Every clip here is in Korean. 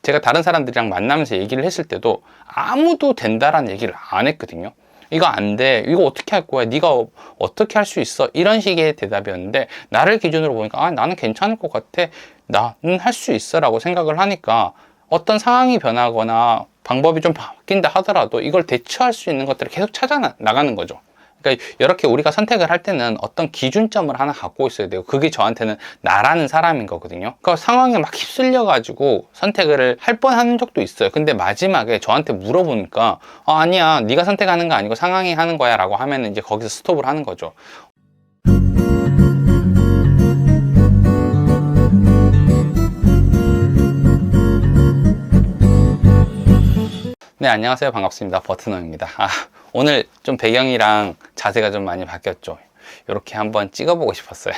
제가 다른 사람들이랑 만나면서 얘기를 했을 때도 아무도 된다라는 얘기를 안 했거든요. 이거 안 돼, 이거 어떻게 할 거야, 네가 어떻게 할 수 있어, 이런 식의 대답이었는데, 나를 기준으로 보니까 나는 괜찮을 것 같아, 나는 할 수 있어 라고 생각을 하니까 어떤 상황이 변하거나 방법이 좀 바뀐다 하더라도 이걸 대처할 수 있는 것들을 계속 찾아 나가는 거죠. 그러니까 이렇게 우리가 선택을 할 때는 어떤 기준점을 하나 갖고 있어야 돼요. 그게 저한테는 나라는 사람인 거거든요. 그러니까 상황에 막 휩쓸려 가지고 선택을 할 뻔한 적도 있어요. 근데 마지막에 저한테 물어보니까 아니야, 네가 선택하는 거 아니고 상황이 하는 거야 라고 하면 이제 거기서 스톱을 하는 거죠. 네, 안녕하세요. 반갑습니다. 버트너입니다. 오늘 좀 배경이랑 자세가 좀 많이 바뀌었죠. 이렇게 한번 찍어보고 싶었어요.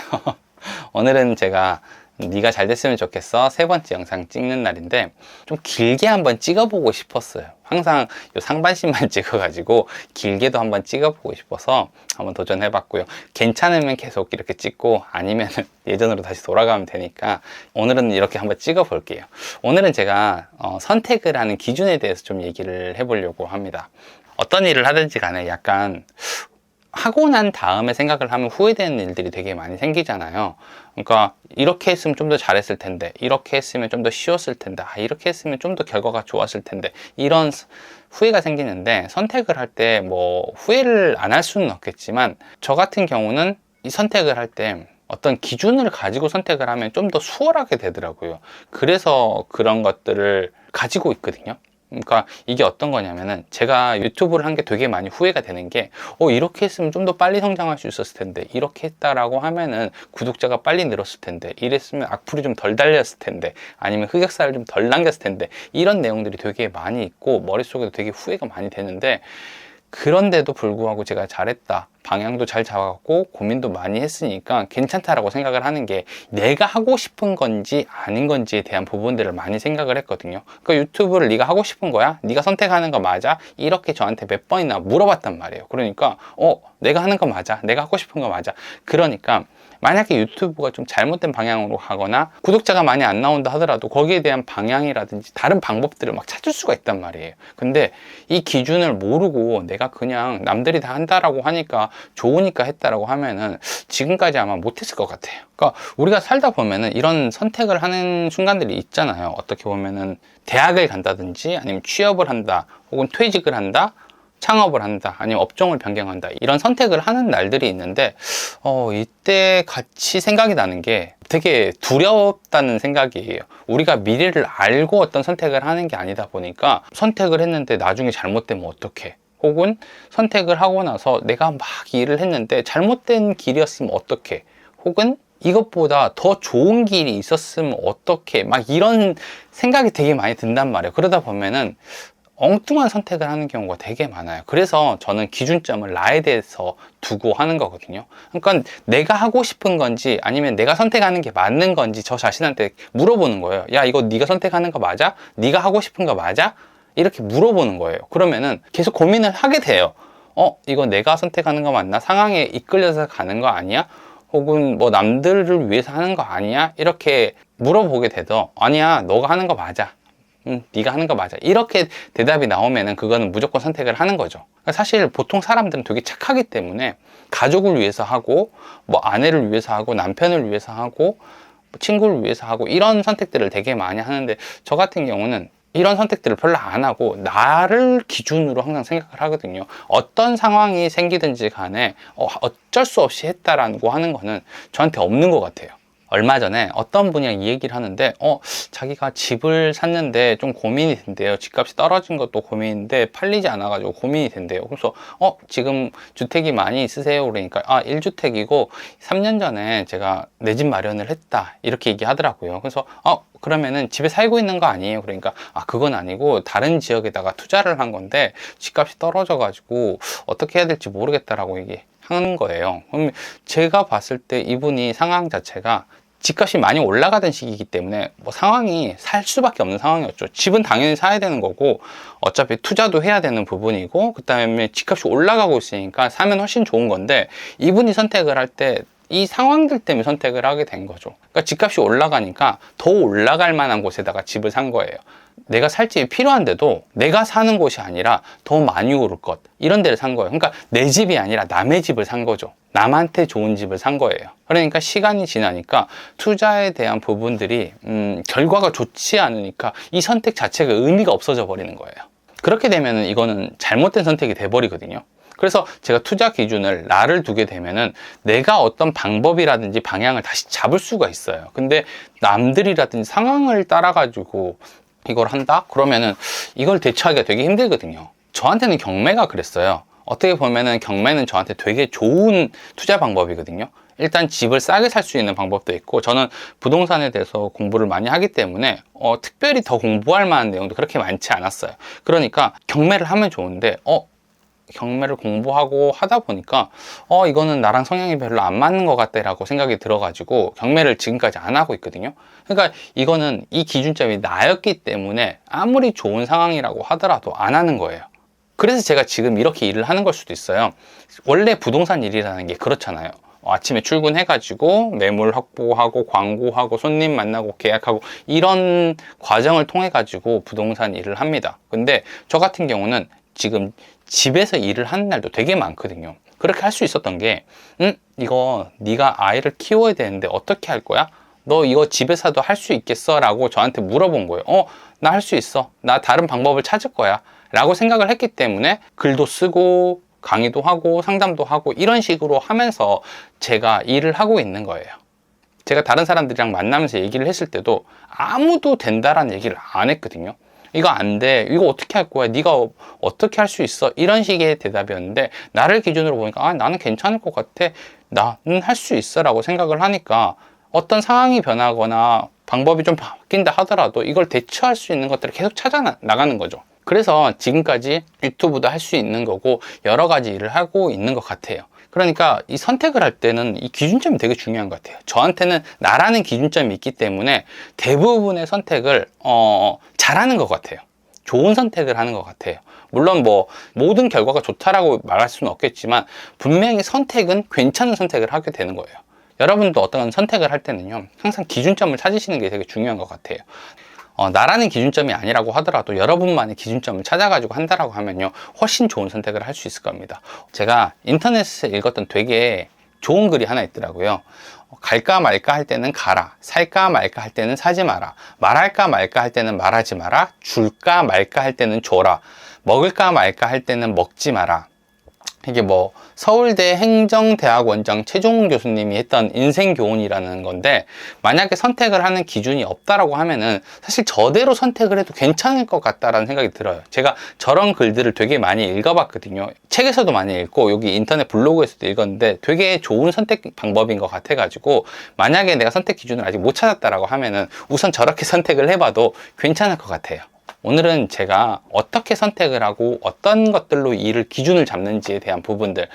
오늘은 제가 네가 잘 됐으면 좋겠어 세 번째 영상 찍는 날인데, 좀 길게 한번 찍어보고 싶었어요. 항상 요 상반신만 찍어가지고 길게도 한번 찍어보고 싶어서 한번 도전해봤고요. 괜찮으면 계속 이렇게 찍고, 아니면 예전으로 다시 돌아가면 되니까 오늘은 이렇게 한번 찍어볼게요. 오늘은 제가 선택을 하는 기준에 대해서 좀 얘기를 해보려고 합니다. 어떤 일을 하든지 간에 약간 하고 난 다음에 생각을 하면 후회되는 일들이 되게 많이 생기잖아요. 그러니까 이렇게 했으면 좀 더 잘했을 텐데, 이렇게 했으면 좀 더 쉬웠을 텐데, 이렇게 했으면 좀 더 결과가 좋았을 텐데, 이런 후회가 생기는데, 선택을 할 때 뭐 후회를 안 할 수는 없겠지만, 저 같은 경우는 이 선택을 할 때 어떤 기준을 가지고 선택을 하면 좀 더 수월하게 되더라고요. 그래서 그런 것들을 가지고 있거든요. 그러니까 이게 어떤 거냐면은, 제가 유튜브를 한 게 되게 많이 후회가 되는 게, 이렇게 했으면 좀 더 빨리 성장할 수 있었을 텐데, 이렇게 했다라고 하면은 구독자가 빨리 늘었을 텐데, 이랬으면 악플이 좀 덜 달렸을 텐데, 아니면 흑역사를 좀 덜 남겼을 텐데, 이런 내용들이 되게 많이 있고 머릿속에도 되게 후회가 많이 되는데, 그런데도 불구하고 제가 잘했다, 방향도 잘 잡았고 고민도 많이 했으니까 괜찮다라고 생각을 하는 게, 내가 하고 싶은 건지 아닌 건지에 대한 부분들을 많이 생각을 했거든요. 그 유튜브를 네가 하고 싶은 거야? 네가 선택하는 거 맞아? 이렇게 저한테 몇 번이나 물어봤단 말이에요. 그러니까 내가 하는 거 맞아, 내가 하고 싶은 거 맞아. 그러니까 만약에 유튜브가 좀 잘못된 방향으로 가거나 구독자가 많이 안 나온다 하더라도 거기에 대한 방향이라든지 다른 방법들을 막 찾을 수가 있단 말이에요. 근데 이 기준을 모르고 내가 그냥 남들이 다 한다라고 하니까 좋으니까 했다라고 하면은 지금까지 아마 못했을 것 같아요. 그러니까 우리가 살다 보면은 이런 선택을 하는 순간들이 있잖아요. 어떻게 보면은 대학을 간다든지, 아니면 취업을 한다, 혹은 퇴직을 한다, 창업을 한다, 아니면 업종을 변경한다, 이런 선택을 하는 날들이 있는데, 이때 같이 생각이 나는 게 되게 두렵다는 생각이에요. 우리가 미래를 알고 어떤 선택을 하는 게 아니다 보니까, 선택을 했는데 나중에 잘못되면 어떡해, 혹은 선택을 하고 나서 내가 막 일을 했는데 잘못된 길이었으면 어떡해, 혹은 이것보다 더 좋은 길이 있었으면 어떡해, 막 이런 생각이 되게 많이 든단 말이에요. 그러다 보면은 엉뚱한 선택을 하는 경우가 되게 많아요. 그래서 저는 기준점을 나에 대해서 두고 하는 거거든요. 그러니까 내가 하고 싶은 건지, 아니면 내가 선택하는 게 맞는 건지 저 자신한테 물어보는 거예요. 야, 이거 네가 선택하는 거 맞아? 네가 하고 싶은 거 맞아? 이렇게 물어보는 거예요. 그러면은 계속 고민을 하게 돼요. 이거 내가 선택하는 거 맞나? 상황에 이끌려서 가는 거 아니야? 혹은 뭐 남들을 위해서 하는 거 아니야? 이렇게 물어보게 돼도, 아니야, 너가 하는 거 맞아, 네가 하는 거 맞아, 이렇게 대답이 나오면은 그거는 무조건 선택을 하는 거죠. 사실 보통 사람들은 되게 착하기 때문에 가족을 위해서 하고, 뭐 아내를 위해서 하고, 남편을 위해서 하고, 친구를 위해서 하고, 이런 선택들을 되게 많이 하는데, 저 같은 경우는 이런 선택들을 별로 안 하고 나를 기준으로 항상 생각을 하거든요. 어떤 상황이 생기든지 간에 어쩔 수 없이 했다라고 하는 거는 저한테 없는 것 같아요. 얼마 전에 어떤 분이랑 이 얘기를 하는데, 자기가 집을 샀는데 좀 고민이 된대요. 집값이 떨어진 것도 고민인데 팔리지 않아가지고 고민이 된대요. 그래서 지금 주택이 많이 있으세요? 그러니까 1주택이고 3년 전에 제가 내 집 마련을 했다, 이렇게 얘기하더라고요. 그래서 그러면은 집에 살고 있는 거 아니에요? 그러니까 그건 아니고 다른 지역에다가 투자를 한 건데 집값이 떨어져 가지고 어떻게 해야 될지 모르겠다라고 얘기하는 거예요. 그럼 제가 봤을 때 이분이 상황 자체가 집값이 많이 올라가던 시기이기 때문에 뭐 상황이 살 수밖에 없는 상황이었죠. 집은 당연히 사야 되는 거고, 어차피 투자도 해야 되는 부분이고, 그 다음에 집값이 올라가고 있으니까 사면 훨씬 좋은 건데, 이분이 선택을 할 때 이 상황들 때문에 선택을 하게 된 거죠. 그러니까 집값이 올라가니까 더 올라갈 만한 곳에다가 집을 산 거예요. 내가 살 집이 필요한데도 내가 사는 곳이 아니라 더 많이 오를 것, 이런 데를 산 거예요. 그러니까 내 집이 아니라 남의 집을 산 거죠. 남한테 좋은 집을 산 거예요. 그러니까 시간이 지나니까 투자에 대한 부분들이 결과가 좋지 않으니까 이 선택 자체가 의미가 없어져 버리는 거예요. 그렇게 되면은 이거는 잘못된 선택이 돼 버리거든요. 그래서 제가 투자 기준을 나를 두게 되면은 내가 어떤 방법이라든지 방향을 다시 잡을 수가 있어요. 근데 남들이라든지 상황을 따라 가지고 이걸 한다? 그러면은 이걸 대처하기가 되게 힘들거든요. 저한테는 경매가 그랬어요. 어떻게 보면은 경매는 저한테 되게 좋은 투자 방법이거든요. 일단 집을 싸게 살 수 있는 방법도 있고, 저는 부동산에 대해서 공부를 많이 하기 때문에 특별히 더 공부할 만한 내용도 그렇게 많지 않았어요. 그러니까 경매를 하면 좋은데 경매를 공부하고 하다 보니까 이거는 나랑 성향이 별로 안 맞는 것 같다 라고 생각이 들어가지고 경매를 지금까지 안 하고 있거든요. 그러니까 이거는 이 기준점이 나였기 때문에 아무리 좋은 상황이라고 하더라도 안 하는 거예요. 그래서 제가 지금 이렇게 일을 하는 걸 수도 있어요. 원래 부동산 일이라는 게 그렇잖아요. 아침에 출근해가지고 매물 확보하고 광고하고 손님 만나고 계약하고 이런 과정을 통해가지고 부동산 일을 합니다. 근데 저 같은 경우는 지금 집에서 일을 하는 날도 되게 많거든요. 그렇게 할 수 있었던 게 이거 네가 아이를 키워야 되는데 어떻게 할 거야? 너 이거 집에서도 할 수 있겠어? 라고 저한테 물어본 거예요. 나 할 수 있어. 나 다른 방법을 찾을 거야. 라고 생각을 했기 때문에 글도 쓰고 강의도 하고 상담도 하고 이런 식으로 하면서 제가 일을 하고 있는 거예요. 제가 다른 사람들이랑 만나면서 얘기를 했을 때도 아무도 된다라는 얘기를 안 했거든요. 이거 안 돼. 이거 어떻게 할 거야? 네가 어떻게 할 수 있어? 이런 식의 대답이었는데 나를 기준으로 보니까 나는 괜찮을 것 같아. 나는 할 수 있어 라고 생각을 하니까 어떤 상황이 변하거나 방법이 좀 바뀐다 하더라도 이걸 대처할 수 있는 것들을 계속 찾아 나가는 거죠. 그래서 지금까지 유튜브도 할 수 있는 거고 여러 가지 일을 하고 있는 것 같아요. 그러니까 이 선택을 할 때는 이 기준점이 되게 중요한 것 같아요. 저한테는 나라는 기준점이 있기 때문에 대부분의 선택을 잘하는 것 같아요. 좋은 선택을 하는 것 같아요. 물론 뭐 모든 결과가 좋다라고 말할 수는 없겠지만 분명히 선택은 괜찮은 선택을 하게 되는 거예요. 여러분도 어떤 선택을 할 때는요, 항상 기준점을 찾으시는 게 되게 중요한 것 같아요. 나라는 기준점이 아니라고 하더라도 여러분만의 기준점을 찾아가지고 한다라고 하면요, 훨씬 좋은 선택을 할 수 있을 겁니다. 제가 인터넷에서 읽었던 되게 좋은 글이 하나 있더라고요. 갈까 말까 할 때는 가라, 살까 말까 할 때는 사지 마라, 말할까 말까 할 때는 말하지 마라, 줄까 말까 할 때는 줘라, 먹을까 말까 할 때는 먹지 마라. 이게 뭐 서울대 행정대학원장 최종훈 교수님이 했던 인생교훈이라는 건데, 만약에 선택을 하는 기준이 없다라고 하면은 사실 저대로 선택을 해도 괜찮을 것 같다라는 생각이 들어요. 제가 저런 글들을 되게 많이 읽어봤거든요. 책에서도 많이 읽고 여기 인터넷 블로그에서도 읽었는데 되게 좋은 선택 방법인 것 같아가지고, 만약에 내가 선택 기준을 아직 못 찾았다라고 하면은 우선 저렇게 선택을 해봐도 괜찮을 것 같아요. 오늘은 제가 어떻게 선택을 하고 어떤 것들로 일을 기준을 잡는지에 대한 부분들에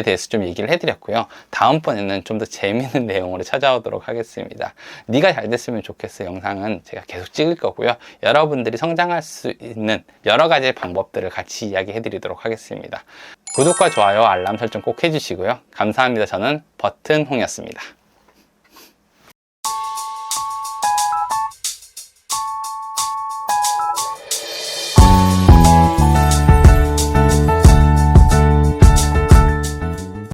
대해서 좀 얘기를 해드렸고요. 다음번에는 좀 더 재미있는 내용으로 찾아오도록 하겠습니다. 네가 잘 됐으면 좋겠어 영상은 제가 계속 찍을 거고요. 여러분들이 성장할 수 있는 여러 가지 방법들을 같이 이야기해 드리도록 하겠습니다. 구독과 좋아요, 알람 설정 꼭 해주시고요. 감사합니다. 저는 버튼홍이었습니다.